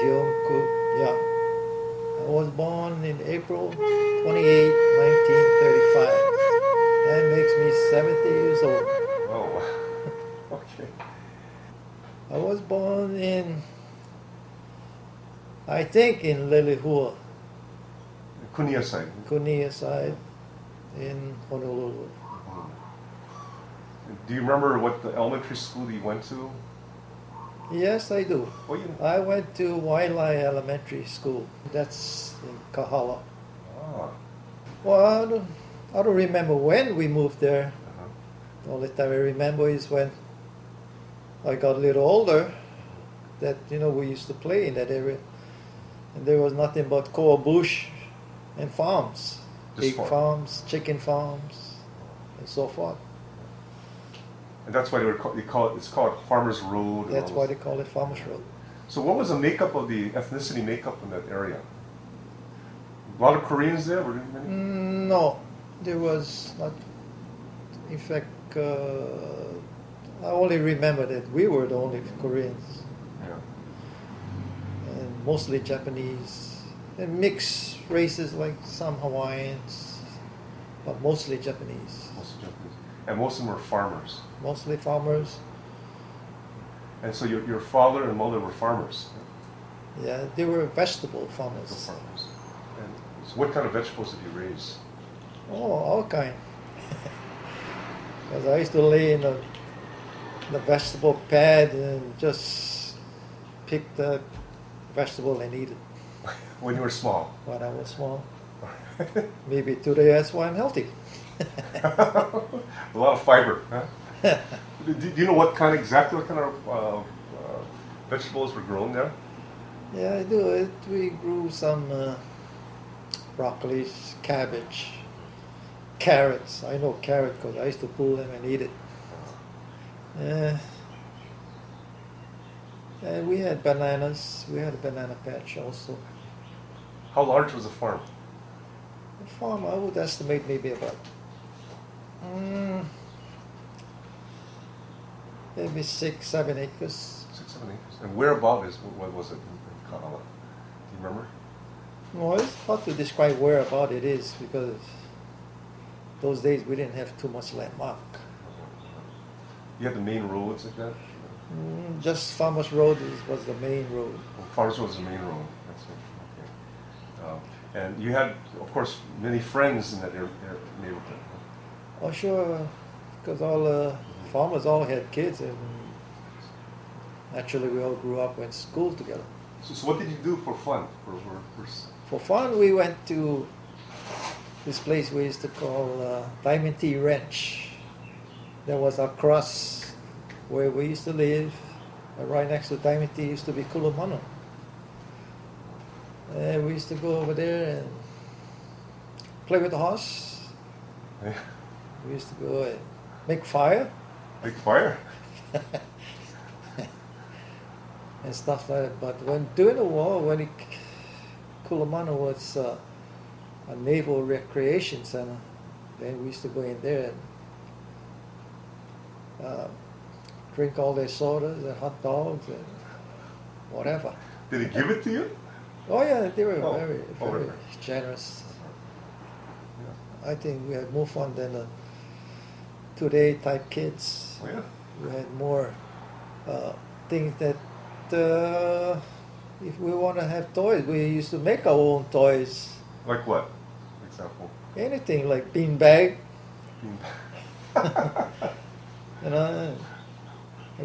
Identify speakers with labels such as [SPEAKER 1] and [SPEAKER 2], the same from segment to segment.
[SPEAKER 1] Young cook, yeah. I was born in April 28, 1935. That makes me 70 years old.
[SPEAKER 2] Oh, okay.
[SPEAKER 1] I was born in, I think, in Lilihua,
[SPEAKER 2] Kunia side.
[SPEAKER 1] Kunia side, in Honolulu.
[SPEAKER 2] Do you remember what the elementary school you went to?
[SPEAKER 1] Yes, I do.
[SPEAKER 2] Oh, you.
[SPEAKER 1] I went to Hawai I Elementary School. That's in Kahala.
[SPEAKER 2] Ah.
[SPEAKER 1] Well, I don't remember when we moved there.
[SPEAKER 2] Uh-huh.
[SPEAKER 1] The only time I remember is when I got a little older, that, we used to play in that area. And there was nothing but coal bush and farms.
[SPEAKER 2] Just
[SPEAKER 1] Pig farms, chicken farms, and so forth.
[SPEAKER 2] And that's why it's called Farmers Road.
[SPEAKER 1] That's why they call it Farmers Road.
[SPEAKER 2] So what was the makeup of the ethnicity makeup in that area? A lot of Koreans there? Were there many?
[SPEAKER 1] No, there was not. In fact, I only remember that we were the only Koreans.
[SPEAKER 2] Yeah.
[SPEAKER 1] And mostly Japanese. And mixed races like some Hawaiians, but mostly Japanese.
[SPEAKER 2] Mostly Japanese. And most of them were farmers.
[SPEAKER 1] Mostly farmers.
[SPEAKER 2] And so your father and mother were farmers.
[SPEAKER 1] Yeah, they were vegetable farmers.
[SPEAKER 2] Farmers. And so what kind of vegetables did you raise?
[SPEAKER 1] Oh, all kind. Because I used to lay in the vegetable pad and just pick the vegetable and eat it.
[SPEAKER 2] When you were small?
[SPEAKER 1] When I was small. Maybe today that's why I'm healthy.
[SPEAKER 2] A lot of fiber, huh? Do you know exactly what kind of vegetables were grown there?
[SPEAKER 1] Yeah, I do. We grew some broccoli, cabbage, carrots. I know carrot because I used to pull them and eat it. And we had bananas. We had a banana patch also.
[SPEAKER 2] How large was the farm?
[SPEAKER 1] The farm, I would estimate maybe about maybe 6-7 acres.
[SPEAKER 2] 6-7 acres. And where about what was it in Kahala? Do you remember?
[SPEAKER 1] No, it's hard to describe where about it is because those days we didn't have too much landmark.
[SPEAKER 2] You had the main roads like that?
[SPEAKER 1] Just Farmers Road was the main road.
[SPEAKER 2] Well, Farmers Road was the main road. That's it. Okay. And you had, of course, many friends in that neighborhood.
[SPEAKER 1] Oh, sure, because all farmers all had kids, and naturally we all grew up, went to school together.
[SPEAKER 2] So what did you do for fun?
[SPEAKER 1] For fun, we went to this place we used to call Diamond T Ranch. That was across where we used to live. Right next to Diamond T used to be Kulumano. And we used to go over there and play with the horse.
[SPEAKER 2] Yeah.
[SPEAKER 1] We used to go and make fire.
[SPEAKER 2] Make fire?
[SPEAKER 1] And stuff like that. But during the war, Kulumano was a naval recreation center, then we used to go in there and drink all their sodas and hot dogs and whatever.
[SPEAKER 2] Did he give it to you?
[SPEAKER 1] Oh yeah, they were very
[SPEAKER 2] really?
[SPEAKER 1] generous.
[SPEAKER 2] Yeah.
[SPEAKER 1] I think we had more fun than the today type kids.
[SPEAKER 2] Oh, yeah.
[SPEAKER 1] We had more things that if we want to have toys, we used to make our own toys.
[SPEAKER 2] Like what, for example?
[SPEAKER 1] Anything like beanbag. And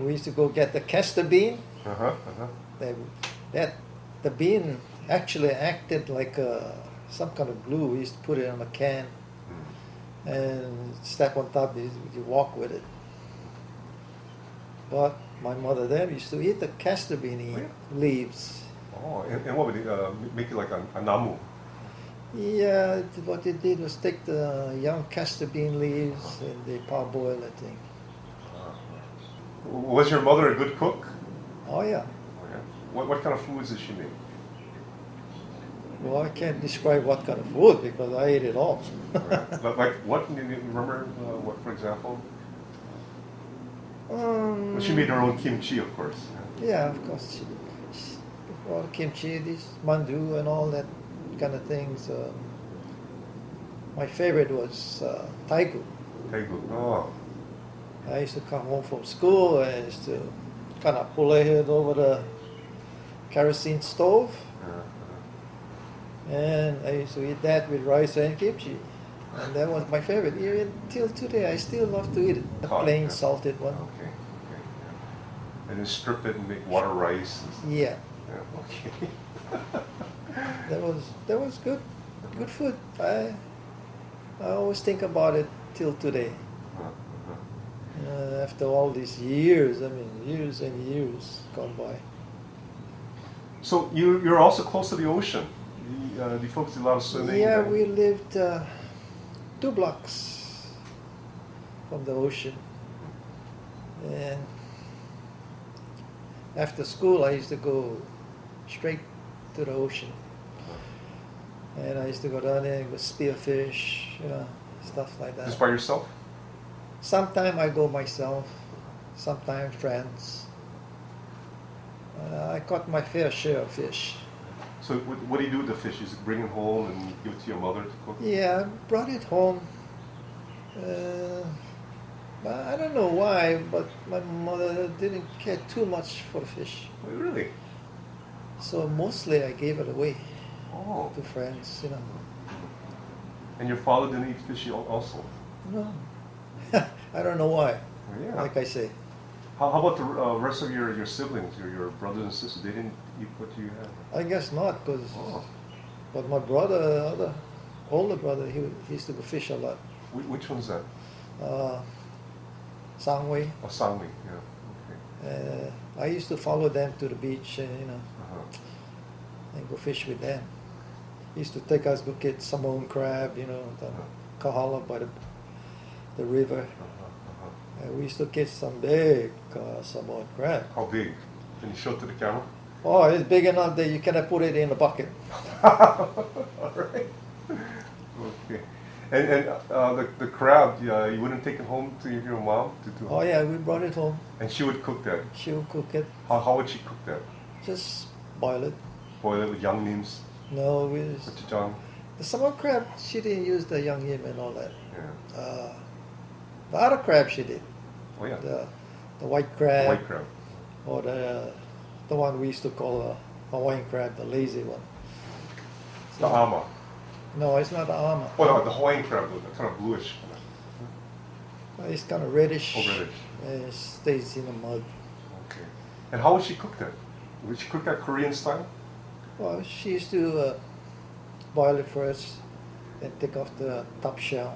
[SPEAKER 1] we used to go get the castor bean. The bean actually acted like some kind of glue. We used to put it on a can and step on top. You walk with it. But my mother then used to eat the castor bean leaves.
[SPEAKER 2] Oh, and what would it make it like a namu?
[SPEAKER 1] Yeah, what they did was take the young castor bean leaves and they parboil it.
[SPEAKER 2] Was your mother a good cook?
[SPEAKER 1] Oh yeah.
[SPEAKER 2] Oh, yeah. What kind of foods did she make?
[SPEAKER 1] Well, I can't describe what kind of food because I ate it all.
[SPEAKER 2] Like what? Do you remember what, for example? Well, she made her own kimchi, of course.
[SPEAKER 1] Yeah, of course. well, kimchi, this mandu, and all that kind of things. My favorite was taigu.
[SPEAKER 2] Tegu. Oh.
[SPEAKER 1] I used to come home from school and I used to kind of pull it over the kerosene stove, and I used to eat that with rice and kimchi. And that was my favorite. Even till today, I still love to eat it. The
[SPEAKER 2] Oh,
[SPEAKER 1] plain
[SPEAKER 2] yeah.
[SPEAKER 1] salted one.
[SPEAKER 2] Okay. Okay. Yeah. And then strip it and make water rice.
[SPEAKER 1] Yeah,
[SPEAKER 2] Yeah. Okay.
[SPEAKER 1] that was good. Good food. I always think about it till today. After all these years, I mean, years and years gone by.
[SPEAKER 2] So you're also close to the ocean. Do you folks do a lot of swimming?
[SPEAKER 1] Yeah, we lived 2 blocks from the ocean. And after school, I used to go straight to the ocean. And I used to go down there and go spearfish, stuff like that.
[SPEAKER 2] Just by yourself?
[SPEAKER 1] Sometimes I go myself, sometimes friends. I caught my fair share of fish.
[SPEAKER 2] So what do you do with the fish? You just bring it home and give it to your mother to cook?
[SPEAKER 1] Yeah, I brought it home. But I don't know why, but my mother didn't care too much for the fish.
[SPEAKER 2] Oh, really?
[SPEAKER 1] So mostly I gave it away
[SPEAKER 2] Oh.
[SPEAKER 1] to friends,
[SPEAKER 2] And your father didn't eat fish also?
[SPEAKER 1] No. I don't know why,
[SPEAKER 2] Oh, yeah.
[SPEAKER 1] like I say.
[SPEAKER 2] How about the rest of your siblings, your brothers and sisters? They didn't eat what you had?
[SPEAKER 1] I guess not, because
[SPEAKER 2] Oh.
[SPEAKER 1] but my brother, older brother, he used to go fish a lot.
[SPEAKER 2] Which one's that?
[SPEAKER 1] Sangway.
[SPEAKER 2] Oh, Sangli, yeah. Okay.
[SPEAKER 1] I used to follow them to the beach and
[SPEAKER 2] Uh-huh.
[SPEAKER 1] and go fish with them. He used to take us go get Samoan crab, the Kahala by the river. And we used to catch some big Samoan crab.
[SPEAKER 2] How big? Can you show it to the camera?
[SPEAKER 1] Oh, it's big enough that you cannot put it in a bucket.
[SPEAKER 2] All right. Okay. And the crab, you wouldn't take it home to your mom to do?
[SPEAKER 1] Oh yeah, we brought it home.
[SPEAKER 2] And she would cook that.
[SPEAKER 1] She would cook it.
[SPEAKER 2] How would she cook that?
[SPEAKER 1] Just boil it.
[SPEAKER 2] Boil it with young names,
[SPEAKER 1] No, we just,
[SPEAKER 2] gochujang.
[SPEAKER 1] the Samoan crab, she didn't use the young yim and all that.
[SPEAKER 2] Yeah.
[SPEAKER 1] The other crab she did.
[SPEAKER 2] Oh yeah.
[SPEAKER 1] The white crab.
[SPEAKER 2] White crab.
[SPEAKER 1] Or the one we used to call a Hawaiian crab, the lazy one.
[SPEAKER 2] The ama.
[SPEAKER 1] No, it's not the ama.
[SPEAKER 2] Oh no, the Hawaiian crab, the kind of bluish.
[SPEAKER 1] It's kind of reddish.
[SPEAKER 2] Oh, reddish.
[SPEAKER 1] And it stays in the mud.
[SPEAKER 2] Okay. And how would she cook that? Would she cook that Korean style?
[SPEAKER 1] Well, she used to boil it first and take off the top shell.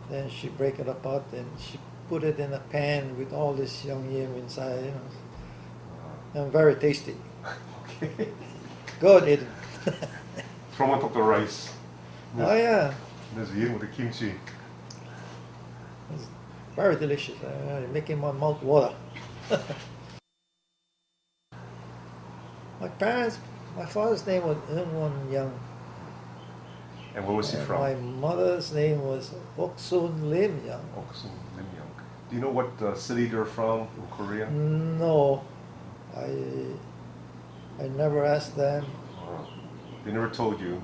[SPEAKER 1] Then she break it apart and she put it in a pan with all this young yam inside, and very tasty.
[SPEAKER 2] Okay.
[SPEAKER 1] Good eating.
[SPEAKER 2] Throw on top of the rice.
[SPEAKER 1] Oh yeah,
[SPEAKER 2] There's yam with the kimchi.
[SPEAKER 1] it's very delicious. Making my mouth water. My father's name was Eun Young.
[SPEAKER 2] And where was he from?
[SPEAKER 1] My mother's name was Oksun Lim Young.
[SPEAKER 2] Oksun Lim Young. Do you know what city they're from in Korea?
[SPEAKER 1] No, I never asked them.
[SPEAKER 2] They never told you.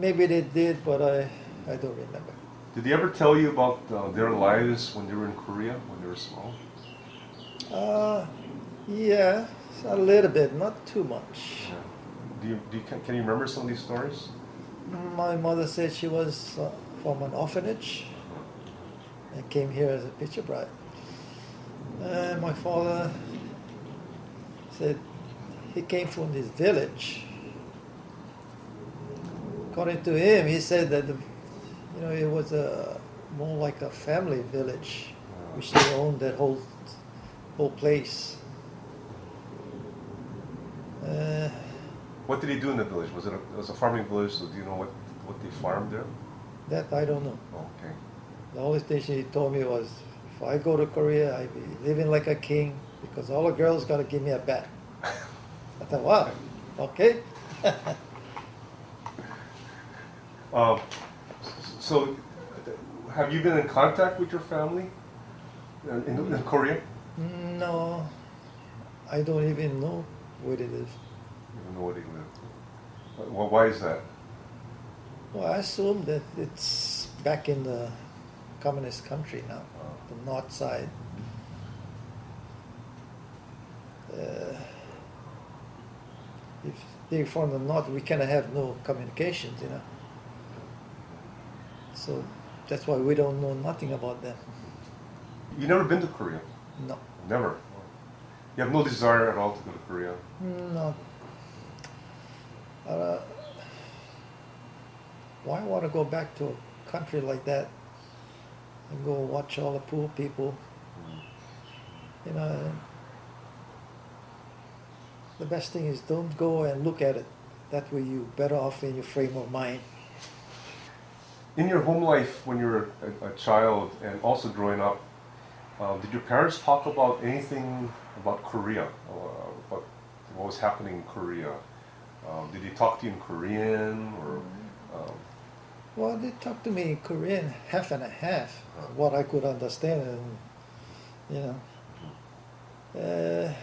[SPEAKER 1] Maybe they did, but I don't remember.
[SPEAKER 2] Did they ever tell you about their lives when they were in Korea, when they were small?
[SPEAKER 1] Yeah, a little bit, not too much.
[SPEAKER 2] Yeah. Can you remember some of these stories?
[SPEAKER 1] My mother said she was from an orphanage and came here as a picture bride. And my father said he came from this village. According to him, he said that it was more like a family village, which they owned that whole place.
[SPEAKER 2] What did he do in the village? Was it a farming village? So do you know what they farmed there?
[SPEAKER 1] That I don't know.
[SPEAKER 2] Oh, okay.
[SPEAKER 1] The only thing she told me was, if I go to Korea, I'd be living like a king because all the girls got to give me a bat. I thought, wow, okay.
[SPEAKER 2] So, have you been in contact with your family in Korea?
[SPEAKER 1] No, I don't even know where they live.
[SPEAKER 2] You don't know where they live. Well, why is that?
[SPEAKER 1] Well, I assume that it's back in the communist country now, the north side. If they're from the north, we kind of have no communications, you know. So that's why we don't know nothing about them.
[SPEAKER 2] You never been to Korea?
[SPEAKER 1] No.
[SPEAKER 2] Never. You have no desire at all to go to Korea?
[SPEAKER 1] No. Why want to go back to a country like that and go watch all the poor people? You know, the best thing is don't go and look at it. That way you're better off in your frame of mind.
[SPEAKER 2] In your home life when you were a child and also growing up, did your parents talk about anything about Korea, about what was happening in Korea? Did they talk to you in Korean or?
[SPEAKER 1] Well, they talked to me in Korean, half and a half, what I could understand, and you know.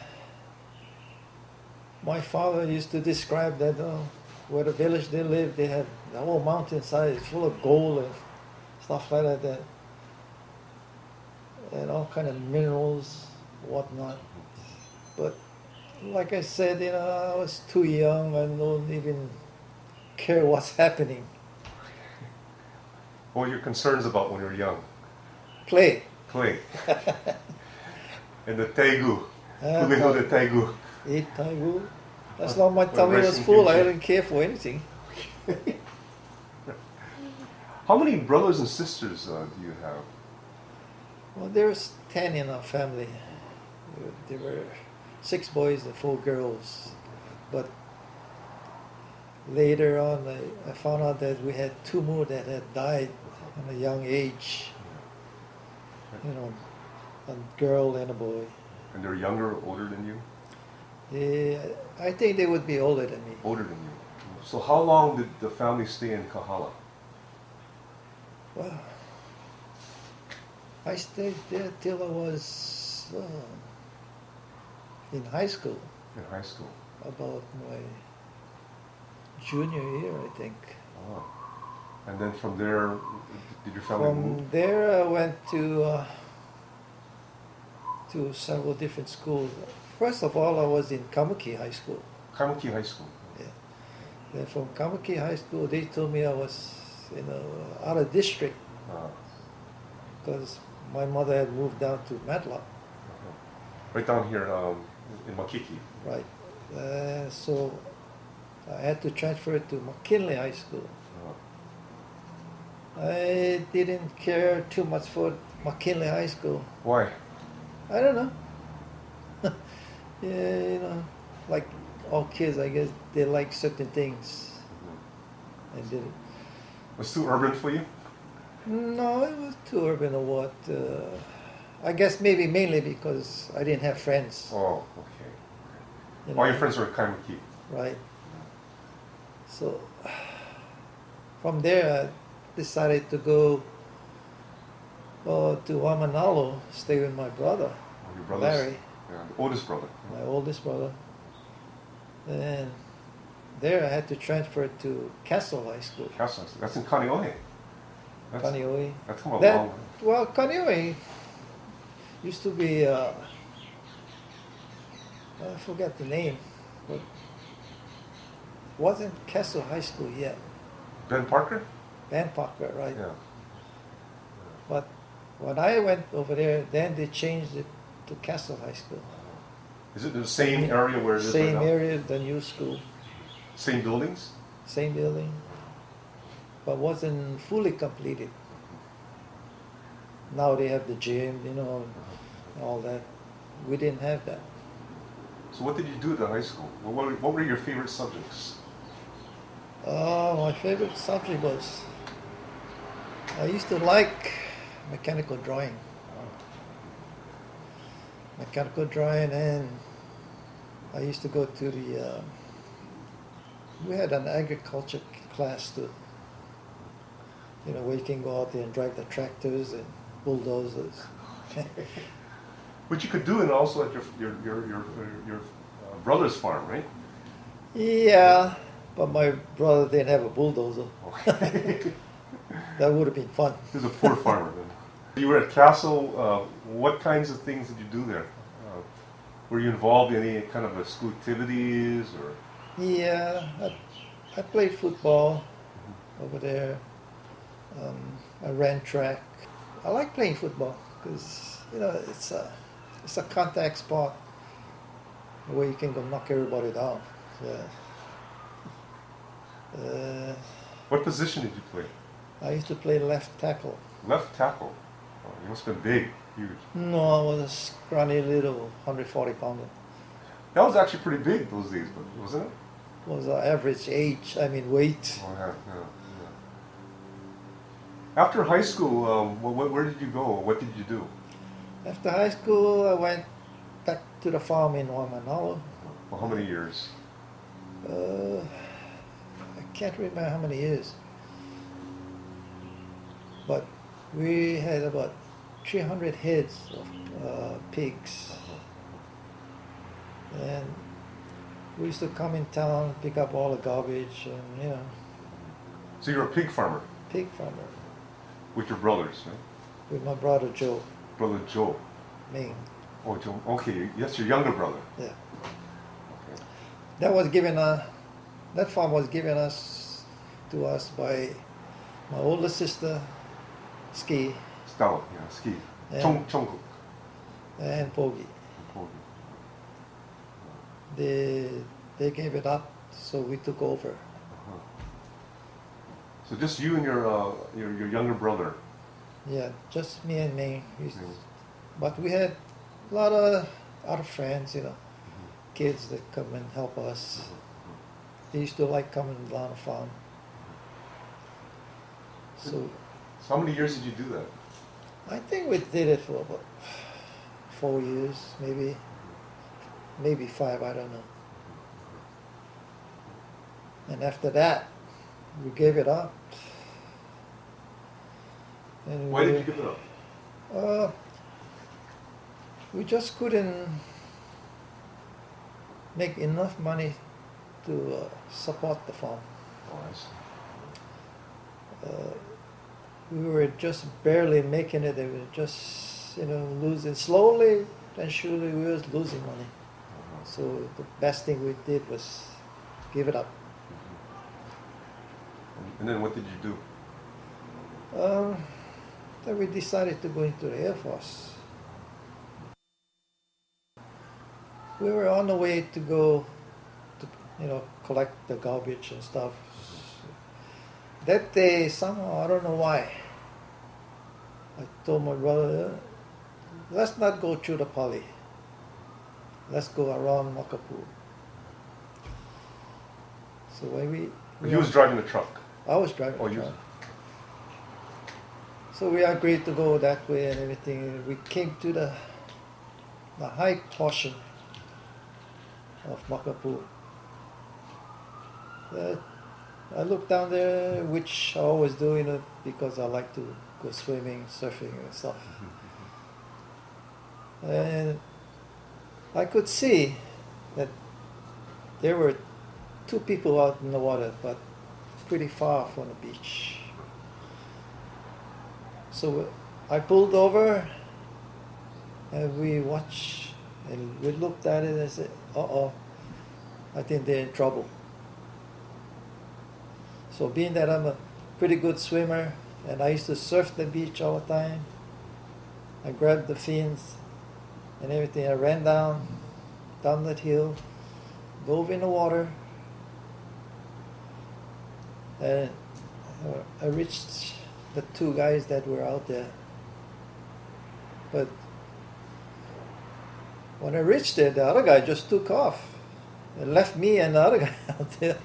[SPEAKER 1] My father used to describe that where the village they live, they have the whole mountainside is full of gold and stuff like that, and all kind of minerals, whatnot. But like I said, you know, I was too young. I don't even care what's happening.
[SPEAKER 2] What were your concerns about when you were young?
[SPEAKER 1] Play.
[SPEAKER 2] Play. And the Taegu. Do they know the Taegu?
[SPEAKER 1] Eat Taegu. As long as my tummy was full, I didn't care for anything.
[SPEAKER 2] How many brothers and sisters do you have?
[SPEAKER 1] Well, there was 10 in our family. There were 6 boys and 4 girls. But later on, I found out that we had 2 more that had died at a young age. You know, a girl and a boy.
[SPEAKER 2] And they're younger or older than you?
[SPEAKER 1] I think they would be older than me.
[SPEAKER 2] Older than you. So how long did the family stay in Kahala?
[SPEAKER 1] Well, I stayed there till I was in high school.
[SPEAKER 2] In high school?
[SPEAKER 1] About my junior year, I think.
[SPEAKER 2] Oh. And then from there, did your family move?
[SPEAKER 1] From there, I went to several different schools. First of all, I was in Kamuki High School.
[SPEAKER 2] Kamuki High School?
[SPEAKER 1] Yeah. Then from Kamuki High School, they told me I was, you know, out of district because my mother had moved down to Matlock.
[SPEAKER 2] Right down here in Makiki.
[SPEAKER 1] Right. So I had to transfer to McKinley High School. I didn't care too much for McKinley High School.
[SPEAKER 2] Why?
[SPEAKER 1] I don't know. Yeah, you know, like all kids, I guess they like certain things. I didn't.
[SPEAKER 2] Was it too urban for you?
[SPEAKER 1] No, it was too urban or what. I guess maybe mainly because I didn't have friends.
[SPEAKER 2] Oh, okay.
[SPEAKER 1] You know,
[SPEAKER 2] All your friends were at Kamuki.
[SPEAKER 1] right. So from there, I decided to go to Wamanalo, stay with my brother,
[SPEAKER 2] Your brothers?
[SPEAKER 1] Larry,
[SPEAKER 2] Yeah, the oldest brother.
[SPEAKER 1] my oldest brother. And there I had to transfer to Castle High School.
[SPEAKER 2] Castle. That's in Kaneohe.
[SPEAKER 1] Kaneohe.
[SPEAKER 2] That's come a
[SPEAKER 1] That,
[SPEAKER 2] long way.
[SPEAKER 1] well, Kaneohe used to be, I forget the name, but wasn't Castle High School yet.
[SPEAKER 2] Ben Parker?
[SPEAKER 1] Ben Parker, right?
[SPEAKER 2] Yeah.
[SPEAKER 1] But when I went over there, then they changed it to Castle High School.
[SPEAKER 2] Is it the same area where it is
[SPEAKER 1] Same
[SPEAKER 2] right now?
[SPEAKER 1] area, the new school,
[SPEAKER 2] Same buildings?
[SPEAKER 1] same building, but wasn't fully completed. Now they have the gym, you know, and all that. We didn't have that.
[SPEAKER 2] So what did you do at the high school? What were your favorite subjects?
[SPEAKER 1] My favorite subject was, I used to like mechanical drawing. Mechanical drawing, and I used to go to the, we had an agriculture class too. You know, where you can go out there and drive the tractors and bulldozers.
[SPEAKER 2] Which you could do, and also at your brother's farm, right?
[SPEAKER 1] Yeah, but my brother didn't have a bulldozer.
[SPEAKER 2] Okay.
[SPEAKER 1] That would have been fun.
[SPEAKER 2] He was a poor farmer then. You were at Castle. What kinds of things did you do there? Were you involved in any kind of school activities or?
[SPEAKER 1] Yeah, I played football over there. I ran track. I like playing football because it's a contact sport where you can go knock everybody down.
[SPEAKER 2] What position did you play?
[SPEAKER 1] I used to play left tackle.
[SPEAKER 2] Left tackle. Oh, you must have been big, huge.
[SPEAKER 1] No, I was a scrawny little 140 pounder.
[SPEAKER 2] That was actually pretty big those days, but wasn't it?
[SPEAKER 1] Was our average weight.
[SPEAKER 2] Oh, yeah. After high school, where did you go? What did you do?
[SPEAKER 1] After high school, I went back to the farm in Waimanalo.
[SPEAKER 2] Well, how many years?
[SPEAKER 1] I can't remember how many years. But we had about 300 heads of pigs. And we used to come in town, pick up all the garbage, and
[SPEAKER 2] So you're a pig farmer?
[SPEAKER 1] Pig farmer.
[SPEAKER 2] With your brothers, right?
[SPEAKER 1] With my brother Joe.
[SPEAKER 2] Brother Joe?
[SPEAKER 1] Ming.
[SPEAKER 2] Oh, Joe. Okay, that's your younger brother.
[SPEAKER 1] Yeah.
[SPEAKER 2] Okay.
[SPEAKER 1] That farm was given to us by my older sister, Ski.
[SPEAKER 2] Stella, yeah, Ski.
[SPEAKER 1] And,
[SPEAKER 2] Chongkuk.
[SPEAKER 1] and Pogi. They gave it up, so we took over.
[SPEAKER 2] Uh-huh. So just you and your younger brother.
[SPEAKER 1] Yeah, just me and me. But we had a lot of other friends, kids that come and help us. They used to like coming down the farm. So
[SPEAKER 2] how many years did you do that?
[SPEAKER 1] I think we did it for about 4 years, maybe 5, I don't know. And after that, we gave it up. And
[SPEAKER 2] Why did you give it up?
[SPEAKER 1] We just couldn't make enough money to support the farm.
[SPEAKER 2] Oh, I see.
[SPEAKER 1] We were just barely making it. They were just, losing slowly and surely. We was losing money. So the best thing we did was give it up.
[SPEAKER 2] And then what did you do?
[SPEAKER 1] Then we decided to go into the Air Force. We were on the way to go to, collect the garbage and stuff. That day, somehow, I don't know why, I told my brother, let's not go through the Pali. Let's go around Makapu. So when
[SPEAKER 2] He was driving the truck.
[SPEAKER 1] I was driving the truck. So we agreed to go that way and everything. We came to the high portion of Makapu. I looked down there, which I always do, because I like to go swimming, surfing and stuff. And I could see that there were 2 people out in the water, but pretty far from the beach. So I pulled over and we watched and we looked at it and said, uh-oh, I think they're in trouble. So being that I'm a pretty good swimmer and I used to surf the beach all the time, I grabbed the fins and everything. I ran down that hill, dove in the water, and I reached the 2 guys that were out there. But when I reached there, the other guy just took off and left me and the other guy out there.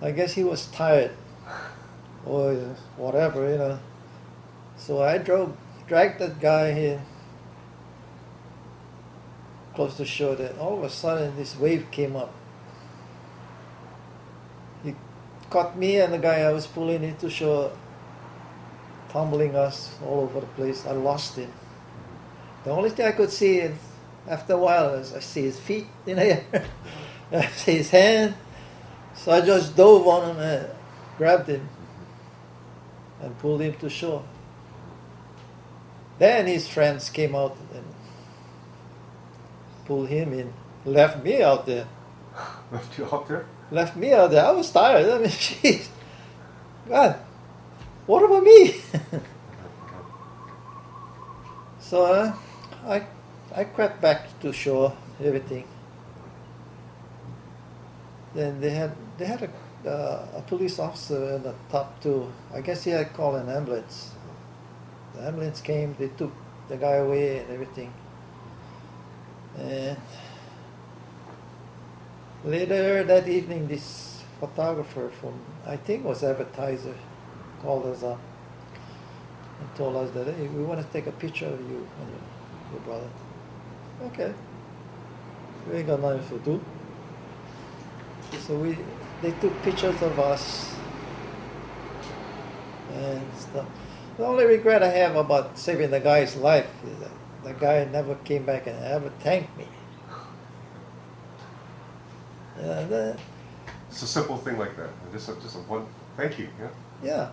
[SPEAKER 1] I guess he was tired or whatever, So I dragged that guy in close to shore. Then all of a sudden this wave came up. He caught me and the guy I was pulling into shore, tumbling us all over the place. I lost him. The only thing I could see is After a while, I see his feet in the air. I see his hand. So I just dove on him and grabbed him and pulled him to shore. Then his friends came out and pulled him in, left me out there.
[SPEAKER 2] Left you out there?
[SPEAKER 1] Left me out there. I was tired. I mean, jeez. God, what about me? So I crept back to shore, everything. Then they had a police officer in the top too. I guess he had called an ambulance. The ambulance came, they took the guy away and everything. And later that evening, this photographer from, I think it was Advertiser, called us up and told us that, hey, we want to take a picture of you and your brother. Okay. We ain't got nothing to do. So they took pictures of us and stuff. The only regret I have about saving the guy's life is that the guy never came back and ever thanked me.
[SPEAKER 2] It's a simple thing like that. Just a one thank you. Yeah.
[SPEAKER 1] Yeah.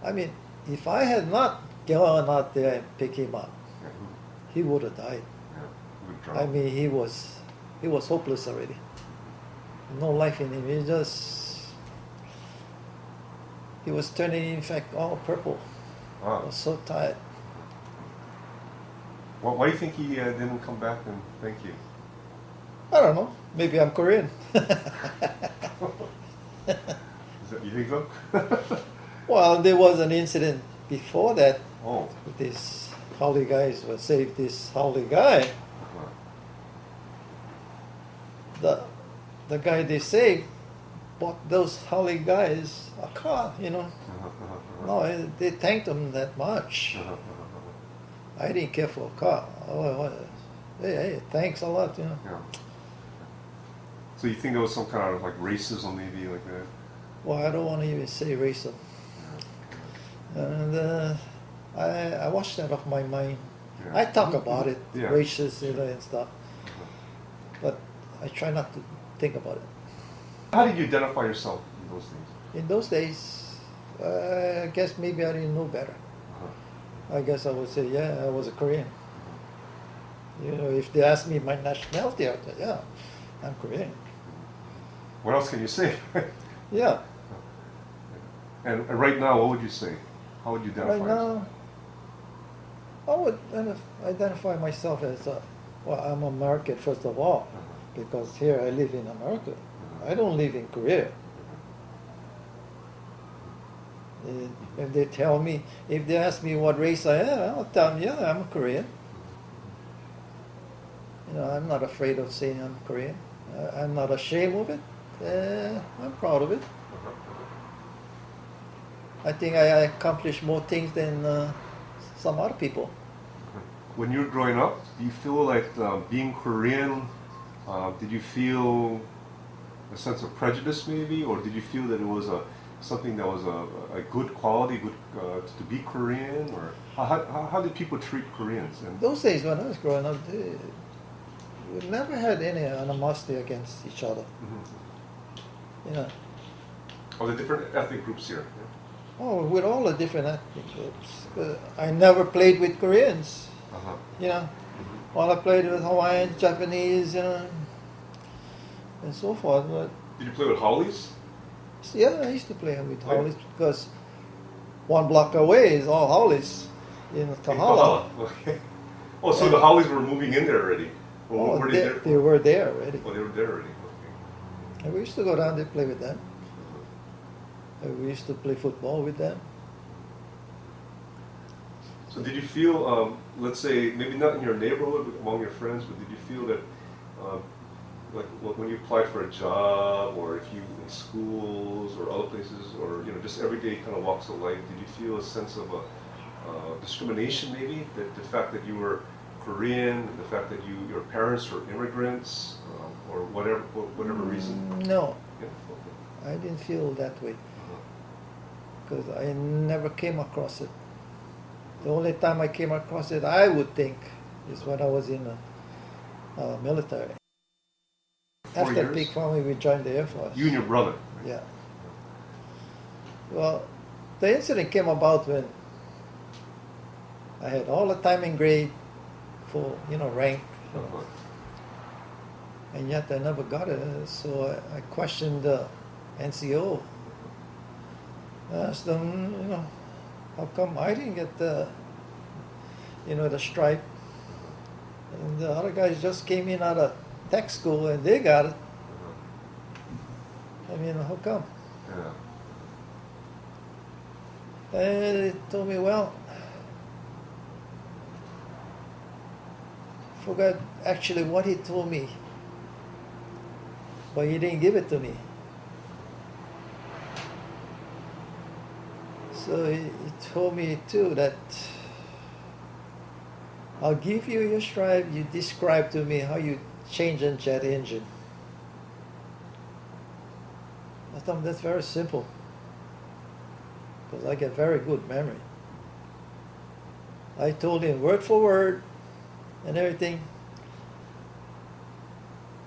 [SPEAKER 1] I mean, if I had not gone out there and picked him up,
[SPEAKER 2] Yeah.
[SPEAKER 1] he would have died.
[SPEAKER 2] Yeah. He would drown.
[SPEAKER 1] I mean, he was hopeless already. No life in him. He was turning, in fact, all purple.
[SPEAKER 2] Ah.
[SPEAKER 1] I was so tired.
[SPEAKER 2] Why do you think he didn't come back and thank you?
[SPEAKER 1] I don't know. Maybe I'm Korean.
[SPEAKER 2] You think so?
[SPEAKER 1] Well, there was an incident before that.
[SPEAKER 2] Oh.
[SPEAKER 1] With these Howley guys were saved this Howley guy.
[SPEAKER 2] Uh-huh.
[SPEAKER 1] The guy they saved bought those Howley guys a car, you know. No, they thanked him that much. I didn't care for a car. Hey, thanks a lot, you know.
[SPEAKER 2] Yeah. So you think there was some kind of like racism, maybe like that?
[SPEAKER 1] Well, I don't want to even say racism. And I washed that off my mind.
[SPEAKER 2] Yeah.
[SPEAKER 1] I talk about it,
[SPEAKER 2] Yeah.
[SPEAKER 1] racist, you know, and stuff. But I try not to think about it.
[SPEAKER 2] How did you identify yourself in those things?
[SPEAKER 1] In those days, I guess maybe I didn't know better. I guess I would say, yeah, I was a Korean. You know, if they ask me my nationality, I'd say, yeah, I'm Korean.
[SPEAKER 2] What else can you say?
[SPEAKER 1] Yeah.
[SPEAKER 2] And right now, what would you say? How would you identify
[SPEAKER 1] Right
[SPEAKER 2] yourself?
[SPEAKER 1] now, I would identify myself as I'm American first of all, because here I live in America. I don't live in Korea. If they tell me, if they ask me what race I am, I'll tell them, yeah, I'm a Korean. You know, I'm not afraid of saying I'm Korean. I'm not ashamed of it. I'm proud of it. I think I accomplished more things than some other people.
[SPEAKER 2] When you were growing up, do you feel like being Korean, did you feel a sense of prejudice maybe, or did you feel that it was something that was a good quality, to be Korean, or how did people treat Koreans? And
[SPEAKER 1] Those days when I was growing up, we never had any animosity against each other. You know.
[SPEAKER 2] the different ethnic groups here.
[SPEAKER 1] Oh, with all the different ethnic groups. I never played with Koreans.
[SPEAKER 2] Uh-huh.
[SPEAKER 1] You know, all I played with Hawaiians, Japanese, you know, and so forth. But
[SPEAKER 2] Did you play with Hollies?
[SPEAKER 1] yeah, I used to play with Howleys because 1 block away is all Howleys in Kahala.
[SPEAKER 2] Okay. Oh, so the Hollies were moving in there already. Well,
[SPEAKER 1] Oh,
[SPEAKER 2] what were they there for?
[SPEAKER 1] they were there already.
[SPEAKER 2] Oh, they were there already. Okay.
[SPEAKER 1] And we used to go down there play with them. And we used to play football with them.
[SPEAKER 2] So did you feel, let's say, maybe not in your neighborhood, but among your friends, but did you feel that, like when you applied for a job, or if you in schools or other places, or just everyday kind of walks of life, did you feel a sense of discrimination, maybe, that the fact that you were Korean, the fact that your parents were immigrants, or whatever reason?
[SPEAKER 1] No,
[SPEAKER 2] Yeah. Okay.
[SPEAKER 1] I didn't feel that way because I never came across it. The only time I came across it, I would think, is when I was in military.
[SPEAKER 2] 4
[SPEAKER 1] After
[SPEAKER 2] years?
[SPEAKER 1] Peak Army, we joined the Air Force.
[SPEAKER 2] You and your brother? Right?
[SPEAKER 1] Yeah. Well, the incident came about when I had all the time and grade for, rank,
[SPEAKER 2] Uh-huh.
[SPEAKER 1] and yet I never got it. So I questioned the NCO. I asked them, how come I didn't get the stripe? And the other guys just came in out of tech school and they got it.
[SPEAKER 2] Uh-huh.
[SPEAKER 1] How come?
[SPEAKER 2] Yeah.
[SPEAKER 1] And they told me, well, I forgot actually what he told me, but he didn't give it to me. So he told me too that I'll give you your stripe, you describe to me how you change a jet engine. I thought that's very simple, because I get very good memory. I told him word for word and everything.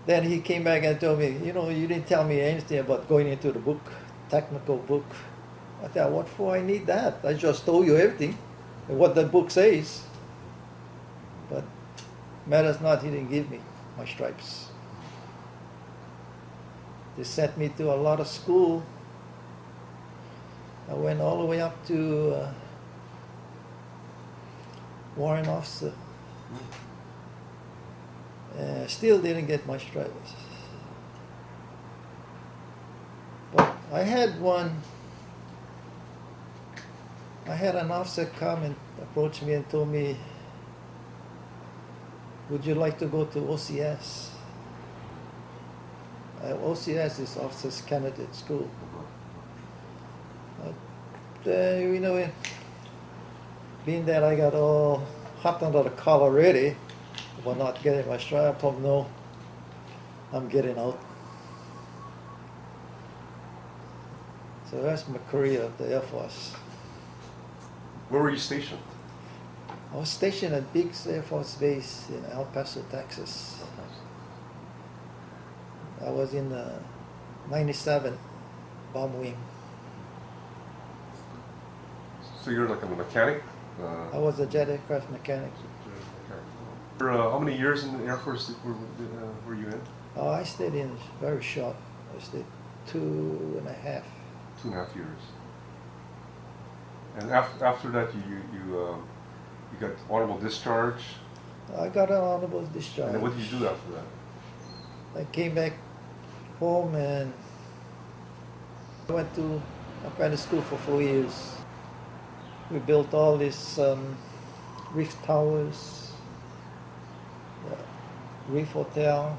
[SPEAKER 1] Then he came back and told me, you didn't tell me anything about going into the book, technical book. I thought, what for I need that? I just told you everything and what the book says. But matters not, he didn't give me my stripes. They sent me to a lot of school. I went all the way up to warrant officer. Still didn't get my stripes. But I had an officer come and approach me and told me, would you like to go to OCS? OCS is Officers Candidate School. Being that I got all hot under the collar already for not getting my stripe, I told him, no, I'm getting out. So that's my career at the Air Force.
[SPEAKER 2] Where were you stationed?
[SPEAKER 1] I was stationed at Biggs Air Force Base in El Paso, Texas. I was in the 97 bomb wing.
[SPEAKER 2] So you're like a mechanic?
[SPEAKER 1] I was a jet aircraft mechanic.
[SPEAKER 2] How many years in the Air Force were you in?
[SPEAKER 1] Oh, I stayed in very short. I stayed 2.5.
[SPEAKER 2] 2.5 years. And after that, you got honorable discharge.
[SPEAKER 1] I got an honorable discharge.
[SPEAKER 2] And then what did you do after that?
[SPEAKER 1] I came back home and I went to apprentice school for 4 years. We built all these reef towers, the reef hotel,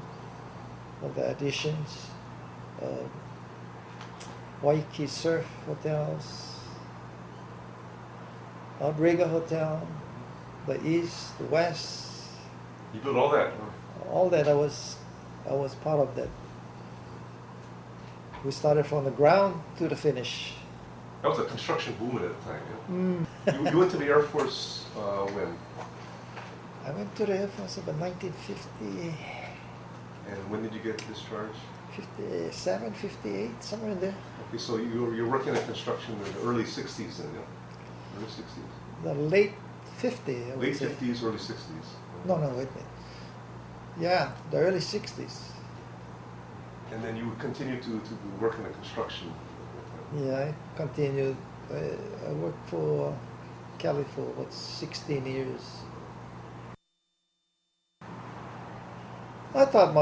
[SPEAKER 1] all the additions, Waikiki surf hotels, Outrigger Hotel, the east, the west.
[SPEAKER 2] You built all that? Huh?
[SPEAKER 1] All that I was part of that. We started from the ground to the finish.
[SPEAKER 2] That was a construction boom at that time. Yeah? You went to the Air Force when?
[SPEAKER 1] I went to the Air Force about 1950.
[SPEAKER 2] And when did you get discharged?
[SPEAKER 1] 57, 58, somewhere in there.
[SPEAKER 2] Okay, so you're working at construction in the early 60s then, yeah? Early 60s?
[SPEAKER 1] The late 50s.
[SPEAKER 2] Late 50s, early 60s?
[SPEAKER 1] No, wait a minute. Yeah, the early 60s.
[SPEAKER 2] And then you would continue to work in the construction?
[SPEAKER 1] Yeah, I continued. I worked for Cali for about 16 years. I thought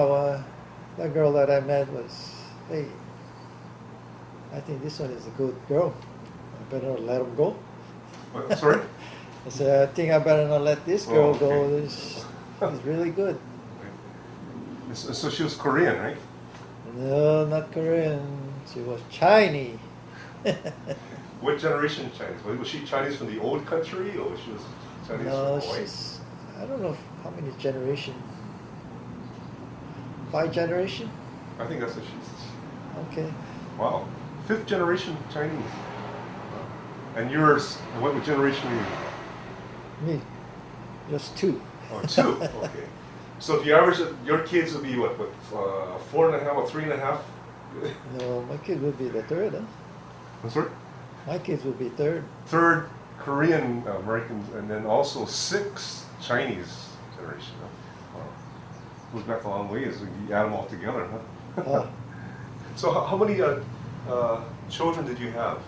[SPEAKER 1] that girl that I met was, hey, I think this one is a good girl. I better not let him go.
[SPEAKER 2] Sorry?
[SPEAKER 1] I said, I think I better not let this girl
[SPEAKER 2] okay.
[SPEAKER 1] go. This is really good.
[SPEAKER 2] So she was Korean, right?
[SPEAKER 1] No, not Korean. She was Chinese.
[SPEAKER 2] What generation Chinese? Was she Chinese from the old country, or she was Chinese from Hawaii?
[SPEAKER 1] I don't know how many generations. 5 generation?
[SPEAKER 2] I think that's what she's.
[SPEAKER 1] Okay.
[SPEAKER 2] Wow. 5th generation Chinese. And yours, what generation are you?
[SPEAKER 1] Me. Just 2.
[SPEAKER 2] Oh, 2. Okay. So if you average it, your kids would be what 4.5 or 3.5?
[SPEAKER 1] No, my kid would be the third, huh?
[SPEAKER 2] I'm sorry?
[SPEAKER 1] My kids would be third.
[SPEAKER 2] Third Korean Americans, and then also 6 Chinese generation. Wow. Goes back a long ways. You add them all together, huh?
[SPEAKER 1] Ah.
[SPEAKER 2] So how many children did you have?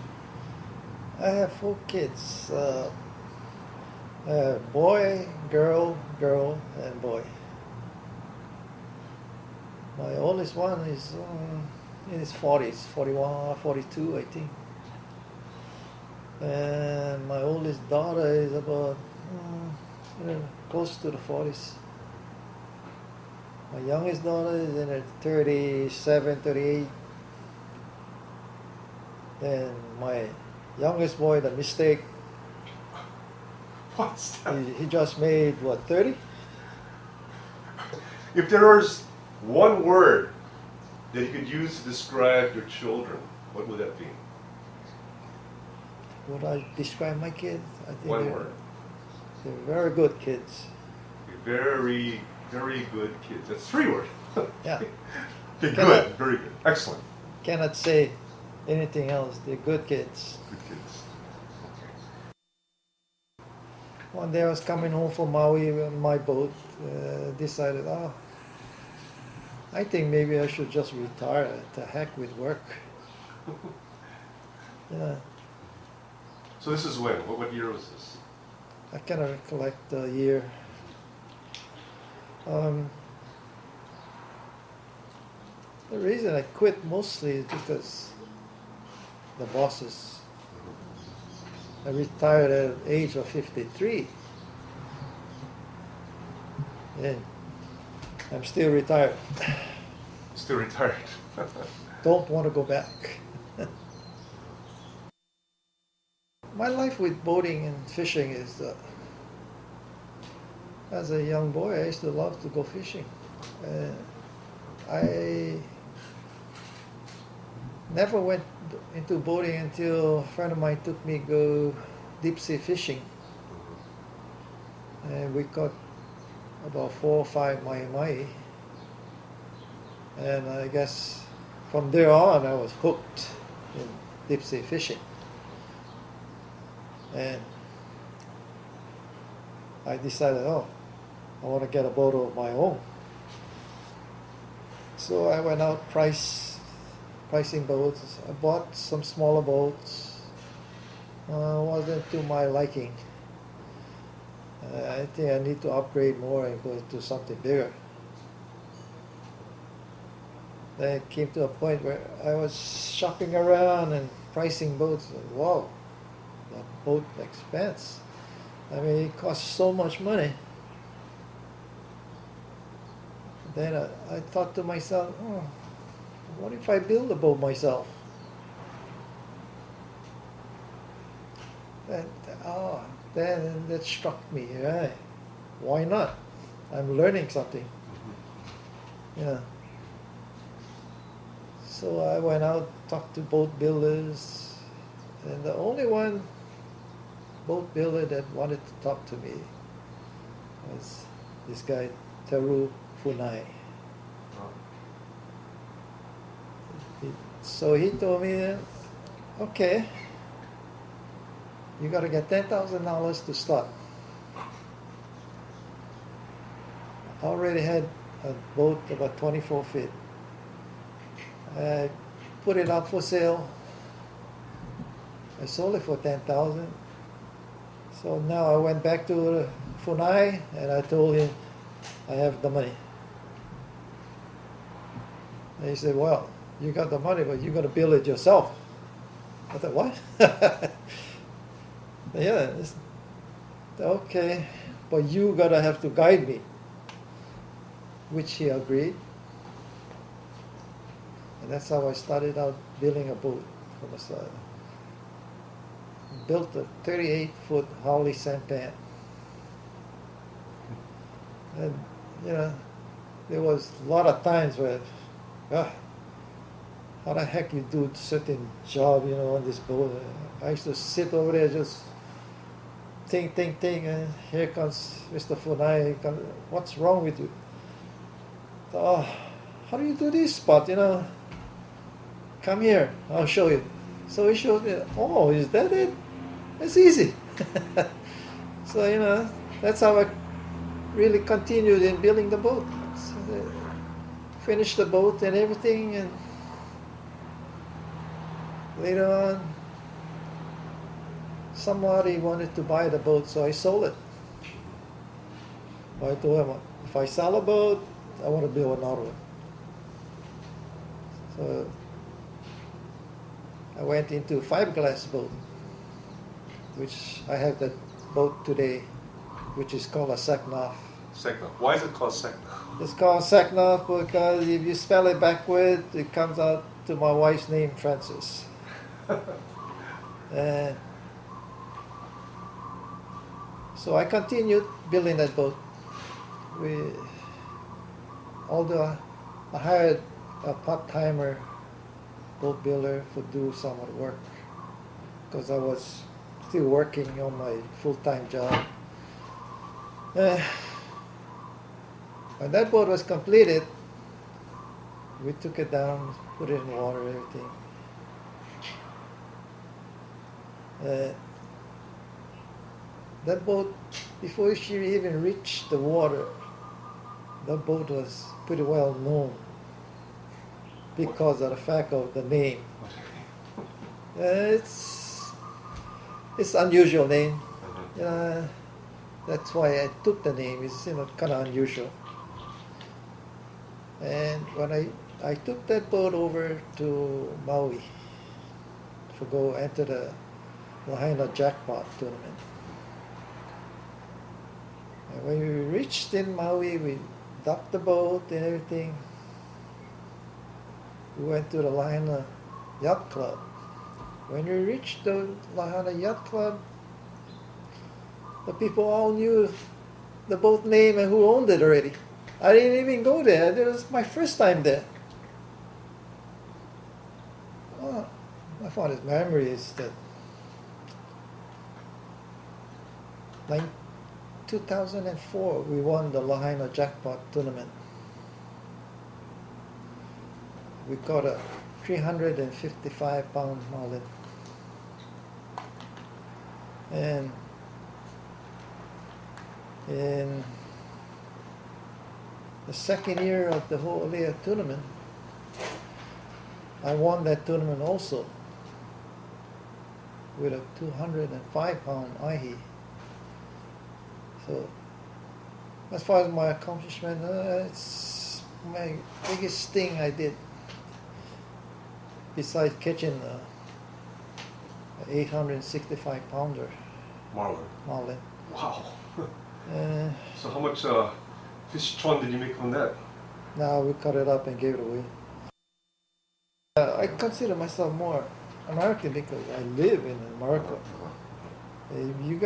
[SPEAKER 1] I have 4 kids. Boy, girl, girl, and boy. My oldest one is in his 40s, 41, 42, I think. And my oldest daughter is about close to the 40s. My youngest daughter is in her 37, 38. Then my youngest boy, the mistake,
[SPEAKER 2] What's that?
[SPEAKER 1] he just made, what, 30?
[SPEAKER 2] If there was one word that you could use to describe your children, what would that be?
[SPEAKER 1] Would I describe my kids? I think
[SPEAKER 2] One word.
[SPEAKER 1] they're very good kids.
[SPEAKER 2] Very, very good kids. That's 3 words.
[SPEAKER 1] Yeah.
[SPEAKER 2] Okay,
[SPEAKER 1] Cannot-
[SPEAKER 2] good, very good, excellent.
[SPEAKER 1] Cannot say anything else. They're good kids.
[SPEAKER 2] Good kids.
[SPEAKER 1] One day I was coming home from Maui on my boat, decided, I think maybe I should just retire. To heck with work. Yeah,
[SPEAKER 2] So this is when? What year was this?
[SPEAKER 1] I cannot recollect the year. The reason I quit mostly is because the bosses. I retired at the age of 53. And I'm still retired.
[SPEAKER 2] Still retired.
[SPEAKER 1] Don't want to go back. My life with boating and fishing is, as a young boy, I used to love to go fishing. I never went into boating until a friend of mine took me to go deep sea fishing. And we caught about 4 or 5 mai. And I guess from there on I was hooked in deep sea fishing. And I decided, I want to get a boat of my own. So I went out pricing boats. I bought some smaller boats. Wasn't to my liking. I think I need to upgrade more and go to something bigger. Then it came to a point where I was shopping around and pricing boats. And wow, the boat expense. I mean, it costs so much money. Then I thought to myself, what if I build a boat myself? Then that struck me, right? Why not? I'm learning something. Yeah. So I went out, talked to boat builders, and the only boat builder that wanted to talk to me was this guy, Teru Funai. So he told me, okay, you got to get $10,000 to start. I already had a boat about 24 feet. I put it up for sale. I sold it for $10,000. So now I went back to Funai and I told him I have the money. And he said, well, you got the money, but you're going to build it yourself. I thought, what? Yeah, okay, but you got to have to guide me. Which he agreed. And that's how I started out building a boat from the start. Built a 38-foot Hawai sampan. And, there was a lot of times where, how the heck you do certain job, on this boat. I used to sit over there just think, and here comes Mr. Funai. What's wrong with you? oh, how do you do this? But come here, I'll show you. So he showed me. Oh, is that it? It's easy. So that's how I really continued in building the boat. So, finished the boat and everything, and later on, somebody wanted to buy the boat, so I sold it. I told him, if I sell a boat, I want to build another one. So I went into fiberglass boat, which I have that boat today, which is called a Saknaf.
[SPEAKER 2] Sekna. Why is it called Sekna?
[SPEAKER 1] It's called Saknaf because if you spell it backward, it comes out to my wife's name, Frances. And so I continued building that boat. Although I hired a part-timer boat builder to do some of the work because I was still working on my full-time job. When that boat was completed, we took it down, put it in water, everything. That boat, before she even reached the water, that boat was pretty well known because of the fact of the name. It's unusual name. That's why I took the name. It's kind of unusual. And when I took that boat over to Maui to go enter the Lahaina jackpot tournament. And when we reached in Maui, we docked the boat and everything. We went to the Lahaina Yacht Club. When we reached the Lahaina Yacht Club, the people all knew the boat name and who owned it already. I didn't even go there. It was my first time there. Well, my fondest memory is that 2004 we won the Lahaina jackpot tournament. We caught a 355-pound marlin. And in the second year of the whole Alea tournament, I won that tournament also with a 205-pound ihi. So, as far as my accomplishment, it's my biggest thing I did, besides catching an 865-pounder marlin.
[SPEAKER 2] Wow. So how much fish ton did you make from that?
[SPEAKER 1] Now we cut it up and gave it away. I consider myself more American because I live in America. If you're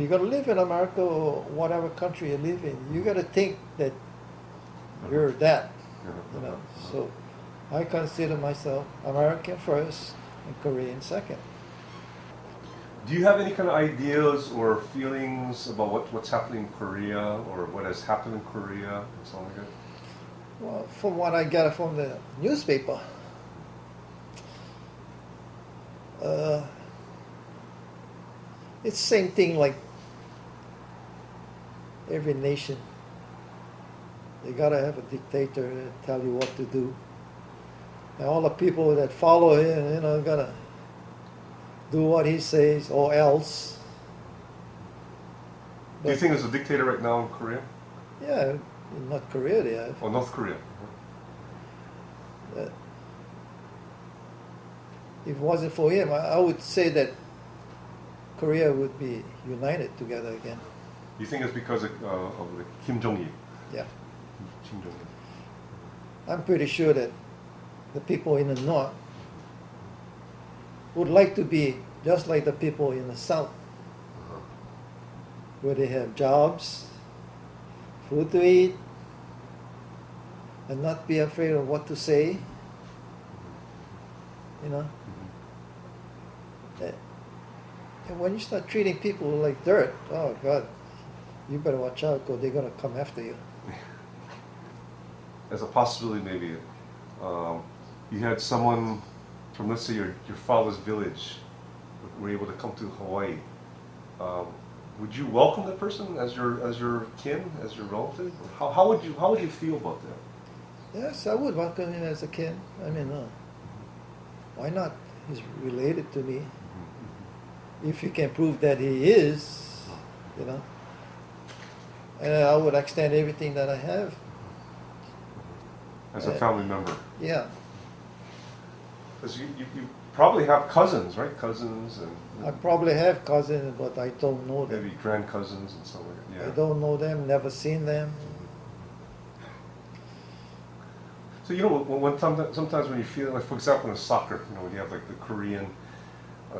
[SPEAKER 1] gonna live in America or whatever country you live in, you gotta think that you're that. So I consider myself American first and Korean second.
[SPEAKER 2] Do you have any kind of ideas or feelings about what's happening in Korea or what has happened in Korea and so on like that?
[SPEAKER 1] Well, from what I got from the newspaper, it's the same thing like every nation. You gotta have a dictator to tell you what to do. And all the people that follow him, gotta do what he says or else.
[SPEAKER 2] Do you think there's a dictator right now in Korea?
[SPEAKER 1] Yeah, in North Korea they have.
[SPEAKER 2] Oh, North Korea.
[SPEAKER 1] If it wasn't for him, I would say that Korea would be united together again.
[SPEAKER 2] You think it's because of Kim Jong-il?
[SPEAKER 1] Yeah.
[SPEAKER 2] Kim Jong-il.
[SPEAKER 1] I'm pretty sure that the people in the North would like to be just like the people in the South, where they have jobs, food to eat, and not be afraid of what to say. And when you start treating people like dirt, oh God, you better watch out because they're going to come after you.
[SPEAKER 2] as a possibility maybe, you had someone from, let's say, your father's village were able to come to Hawaii. Would you welcome that person as your kin, as your relative? How would you feel about that?
[SPEAKER 1] Yes, I would welcome him as a kin. I mean, why not? He's related to me. If you can prove that he is, you know, and I would extend everything that I have.
[SPEAKER 2] As a family member.
[SPEAKER 1] Yeah.
[SPEAKER 2] Because you probably have cousins, right? Cousins and...
[SPEAKER 1] I probably have cousins, but I don't know them.
[SPEAKER 2] Maybe grand-cousins and stuff like that. Yeah.
[SPEAKER 1] I don't know them, never seen them.
[SPEAKER 2] So, you know, when sometimes when you feel, like, for example, in soccer, you know, when you have, like, the Korean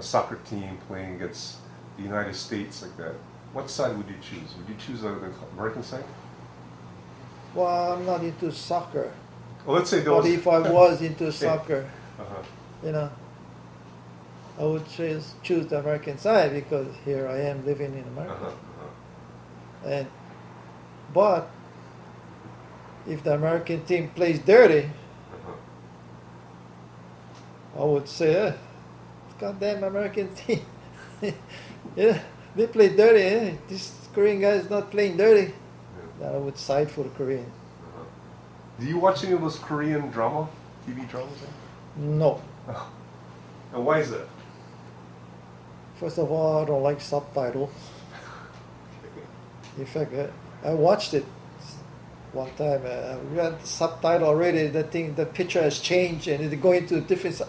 [SPEAKER 2] soccer team playing against the United States like that, what side would you choose? Would you choose the American side?
[SPEAKER 1] Well, I'm not into soccer.
[SPEAKER 2] Well, let's say
[SPEAKER 1] But if I was into soccer,
[SPEAKER 2] Uh-huh.
[SPEAKER 1] you know, I would choose the American side because here I am living in America. But if the American team plays dirty, I would say, goddamn American team. Yeah, they play dirty. Eh? This Korean guy is not playing dirty. Then I would side for the Korean.
[SPEAKER 2] Do you watch any of those Korean drama, TV dramas?
[SPEAKER 1] No.
[SPEAKER 2] And why is that?
[SPEAKER 1] First of all, I don't like subtitles. In fact, I watched it one time. I read the subtitle already. The picture has changed and it's going to a different.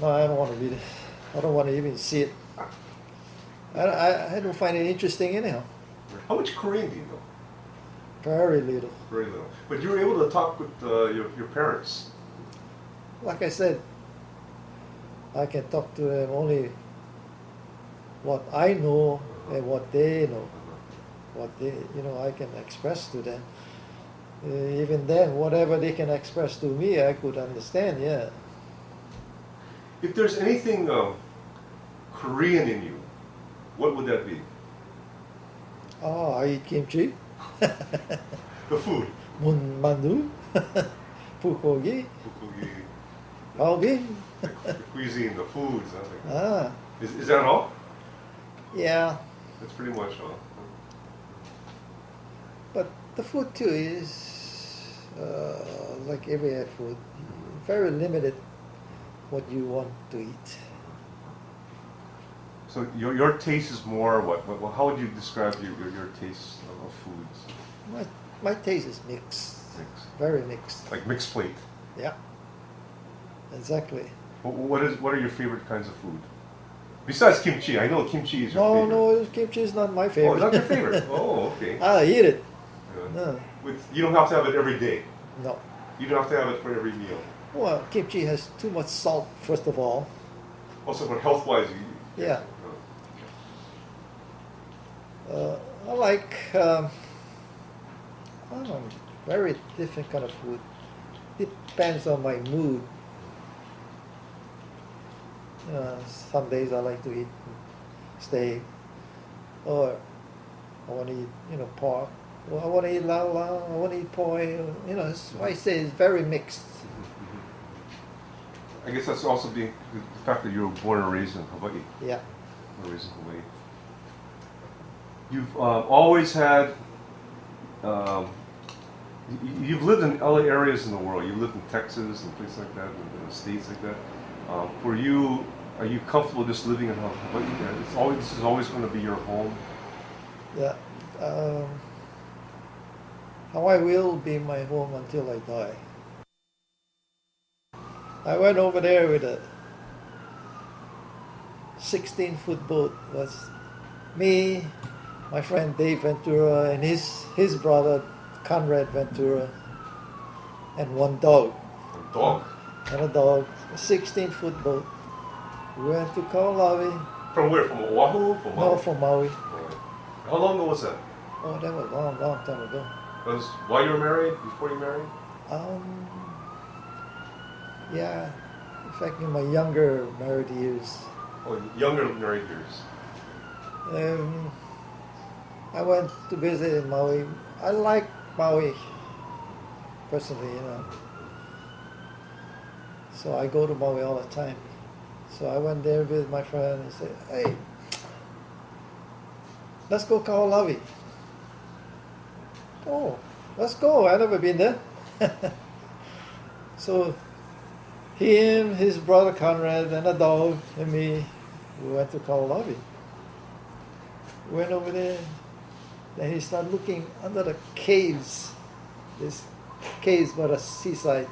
[SPEAKER 1] No, I don't want to read it. I don't want to even see it. I don't find it interesting anyhow.
[SPEAKER 2] How much Korean do you know?
[SPEAKER 1] Very little.
[SPEAKER 2] Very little. But you were able to talk with your parents.
[SPEAKER 1] Like I said, I can talk to them only what I know and what they know. What they, I can express to them. Even then, whatever they can express to me, I could understand. Yeah.
[SPEAKER 2] If there's anything Korean in you, what would that be?
[SPEAKER 1] Oh, I eat kimchi.
[SPEAKER 2] The food.
[SPEAKER 1] Mandu, pukogi,
[SPEAKER 2] The cuisine, the foods.
[SPEAKER 1] Ah.
[SPEAKER 2] Is that all?
[SPEAKER 1] Yeah.
[SPEAKER 2] That's pretty much all.
[SPEAKER 1] But the food too is like every food, very limited what you want to eat.
[SPEAKER 2] So your taste is more what? How would you describe your taste of foods?
[SPEAKER 1] My taste is mixed. Very mixed.
[SPEAKER 2] Like mixed plate.
[SPEAKER 1] Yeah. Exactly.
[SPEAKER 2] What are your favorite kinds of food? Besides kimchi, I know kimchi is your favorite.
[SPEAKER 1] No, kimchi is not my favorite.
[SPEAKER 2] Oh, it's not your favorite. Oh, okay.
[SPEAKER 1] I eat it.
[SPEAKER 2] No. You don't have to have it every day.
[SPEAKER 1] No.
[SPEAKER 2] You don't have to have it for every meal.
[SPEAKER 1] Well, kimchi has too much salt, first of all.
[SPEAKER 2] Also, for health-wise,
[SPEAKER 1] yeah. I like very different kind of food. Depends on my mood. Some days I like to eat steak, or I want to eat, pork. Or I want to eat lau lau. I want to eat poi. That's why I say it's very mixed.
[SPEAKER 2] I guess that's also the fact that you were born and raised in Hawaii.
[SPEAKER 1] Yeah.
[SPEAKER 2] Born and raised in Hawaii. You've always had. You've lived in other areas in the world. You lived in Texas and places like that, in the states like that. For you, are you comfortable just living in Hawaii? This is always going to be your home.
[SPEAKER 1] Yeah. Hawaii will be my home until I die. I went over there with a 16-foot boat. It was me, my friend Dave Ventura, and his brother Conrad Ventura, and one dog.
[SPEAKER 2] A dog?
[SPEAKER 1] And a dog. A 16-foot boat. We went to Kaulawi.
[SPEAKER 2] From where? From Oahu? From Maui?
[SPEAKER 1] No, from Maui.
[SPEAKER 2] How long ago was that?
[SPEAKER 1] Oh, that was a long, long time ago.
[SPEAKER 2] That was while you were married? Before you married?
[SPEAKER 1] Yeah. In fact, in my younger married years.
[SPEAKER 2] Oh, younger married years.
[SPEAKER 1] I went to visit in Maui. I like Maui. personally, you know. So I go to Maui all the time. So I went there with my friend and said, hey, let's go Kaho'olawe. Oh, let's go. I've never been there. So him, his brother Conrad, and a dog, and me, we went to Kaho'olawe. Went over there, and he started looking under the caves. This caves by the seaside.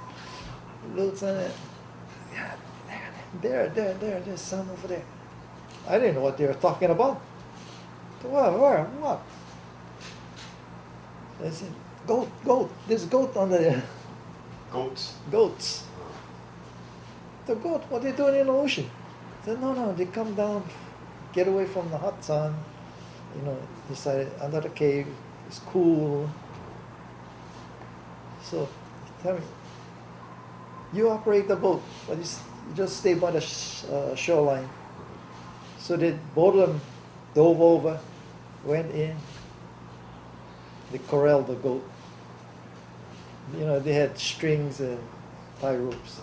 [SPEAKER 1] He looks at it. Yeah, there's some over there. I didn't know what they were talking about. What? I said, goat. There's goat under there. Goats. The goat, what are they doing in the ocean? I said, no, they come down, get away from the hot sun. You know, decided under the cave, it's cool. So, tell me, you operate the boat, but you just stay by the shoreline. So both of them dove over, went in, they corralled the goat. You know, they had strings and tie ropes.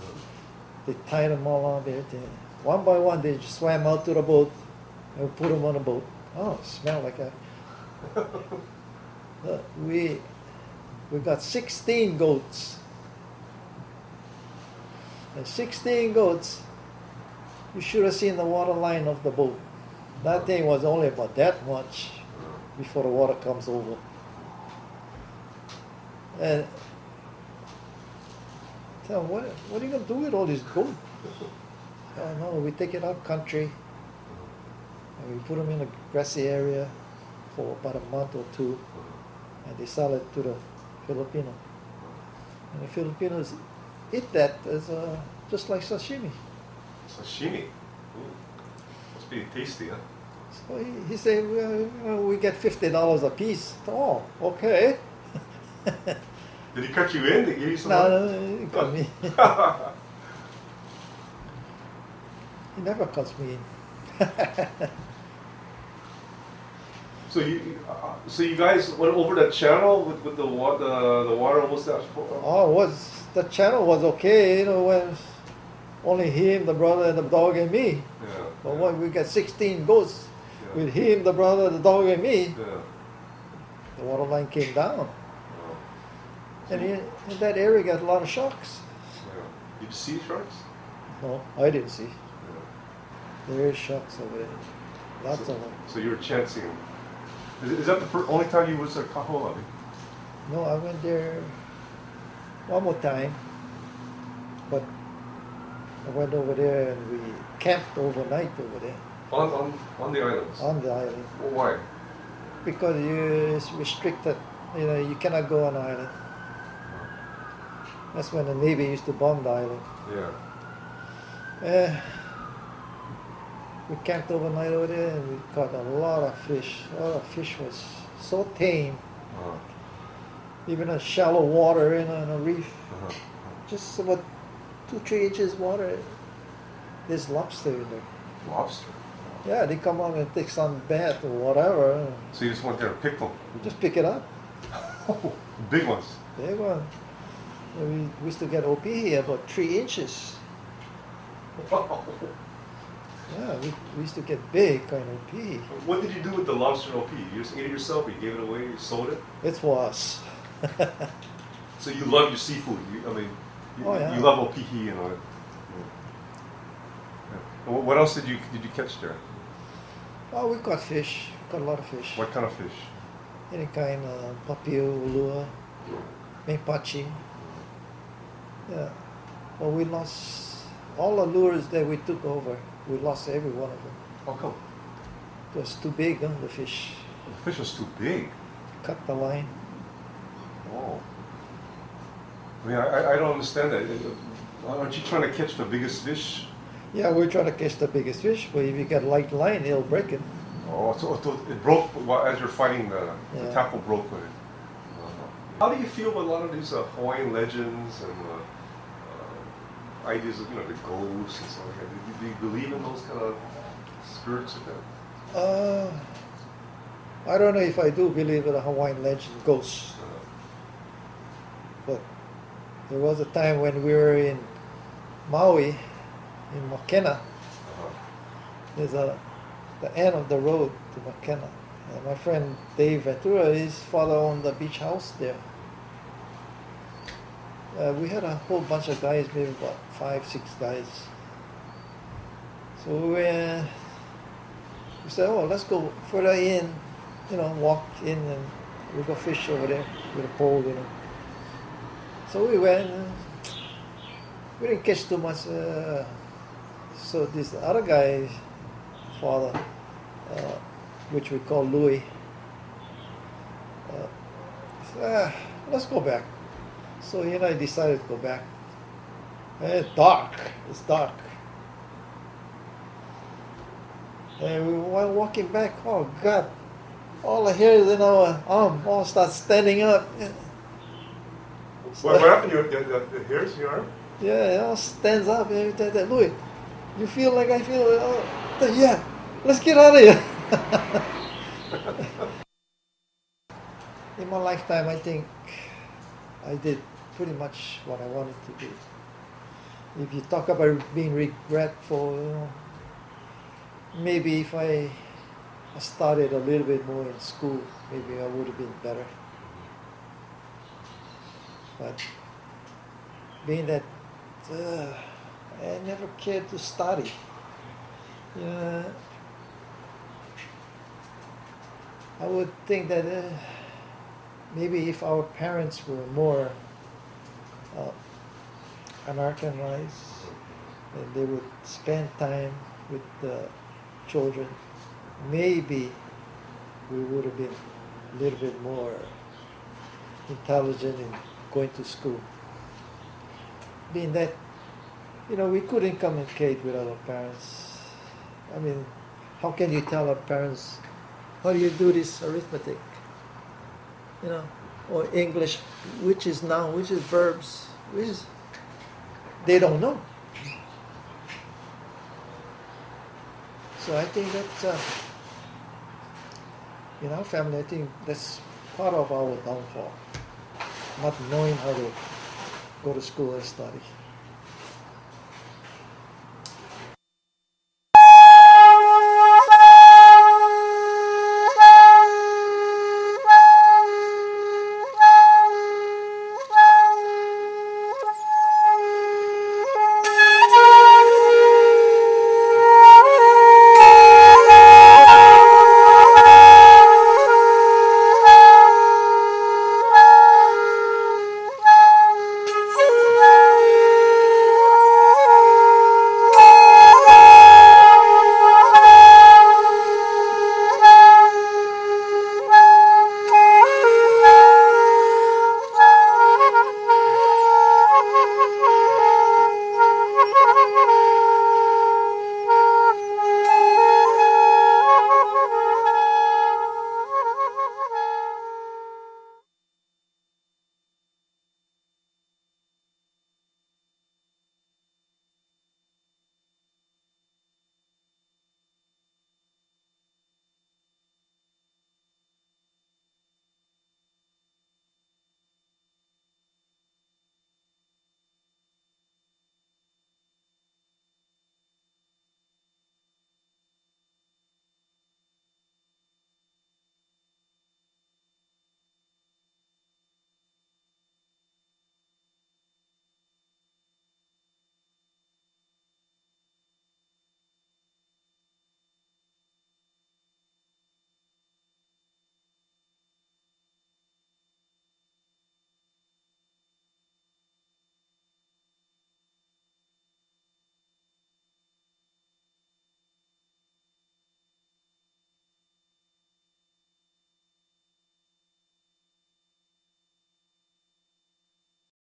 [SPEAKER 1] They tied them all on there. One by one, they just swam out to the boat and put them on the boat. Oh, it smelled like that. We got 16 goats. And 16 goats, you should have seen the water line of the boat. That thing was only about that much before the water comes over. And tell them, what are you going to do with all these goats? Oh no, we take it up country and we put them in a grassy area for about a month or two, and they sell it to the Filipino. And the Filipinos eat that as just like sashimi.
[SPEAKER 2] Sashimi? Must be tasty, huh?
[SPEAKER 1] So he said, well, we get $50 a piece. Oh, okay.
[SPEAKER 2] Did he cut you in? Did he give you some
[SPEAKER 1] No, he didn't cut me. He never cuts me in.
[SPEAKER 2] So you guys went over the channel with the water almost that.
[SPEAKER 1] The channel was okay, you know, when only him, the brother, and the dog and me.
[SPEAKER 2] Yeah.
[SPEAKER 1] But when we got 16 goats, with him, the brother, the dog, and me, the water line came down. And in that area got a lot of sharks.
[SPEAKER 2] Yeah. Did you see sharks?
[SPEAKER 1] No, I didn't see. There is sharks over there. Lots of them.
[SPEAKER 2] So you were chancing them. Is that the only time you was at Kaho'olawe?
[SPEAKER 1] No, I went there one more time. But I went over there and we camped overnight over there.
[SPEAKER 2] On the islands?
[SPEAKER 1] On the island.
[SPEAKER 2] Well, why?
[SPEAKER 1] Because it's restricted. You know, you cannot go on the island. That's when the Navy used to bomb the island.
[SPEAKER 2] Yeah.
[SPEAKER 1] We camped overnight over there and we caught a lot of fish. A lot of fish was so tame. Even in shallow water in a reef. Just about 2-3 inches water, there's lobster in there.
[SPEAKER 2] Lobster?
[SPEAKER 1] Yeah, they come out and take some bath or whatever.
[SPEAKER 2] So you just went there and picked them?
[SPEAKER 1] You just pick it up.
[SPEAKER 2] Oh, big ones.
[SPEAKER 1] Big one. We used to get OP here about 3 inches. Yeah, we used to get big kind of OP.
[SPEAKER 2] What did you do with the lobster OP? You just ate it yourself, or you gave it away, you sold it?
[SPEAKER 1] It's for us.
[SPEAKER 2] So you love your seafood. You love OP and all that. Yeah. What else did you catch there?
[SPEAKER 1] Oh, we caught fish. We caught a lot of fish.
[SPEAKER 2] What kind of fish?
[SPEAKER 1] Any kind of papio, ulua, mepachi. Yeah. Well, we lost all the lures that we took over. We lost every one of them.
[SPEAKER 2] How come?
[SPEAKER 1] It was too big, huh, the fish.
[SPEAKER 2] The fish was too big.
[SPEAKER 1] Cut the line.
[SPEAKER 2] Oh. I mean, I don't understand that. Aren't you trying to catch the biggest fish?
[SPEAKER 1] Yeah, we're trying to catch the biggest fish, but if you get light line, it'll break it.
[SPEAKER 2] Oh, so it broke as you're fighting the tackle broke with it. How do you feel about a lot of these Hawaiian legends and ideas of, the ghosts and stuff like that? Do you believe in those kind of spirits like that?
[SPEAKER 1] I don't know if I do believe in the Hawaiian legend ghosts, but There was a time when we were in Maui, in Makena. There's the end of the road to Makena. My friend Dave Ventura, his father owned the beach house there. We had a whole bunch of guys, maybe about 5, 6 guys. So we said, oh, let's go further in, walk in and we'll go fish over there with a pole, So we went. We didn't catch too much. So this other guy's father, which we call Louis, said, let's go back. So he and I decided to go back. And it's dark. And we were walking back. Oh God! All the hairs in our arm all start standing up.
[SPEAKER 2] What happened? The hairs in your arm?
[SPEAKER 1] Yeah, it all stands up. And Louis, you feel like I feel? Yeah, let's get out of here. In my lifetime, I think I did pretty much what I wanted to do. If you talk about being regretful, maybe if I started a little bit more in school, maybe I would have been better. But being that I never cared to study, I would think that maybe if our parents were more Americanized and they would spend time with the children, maybe we would have been a little bit more intelligent in going to school. Being that, we couldn't communicate with our parents. I mean, how can you tell our parents, how do you do this arithmetic? Or English, which is noun, which is verbs, they don't know. So I think that in our family, I think that's part of our downfall, not knowing how to go to school and study.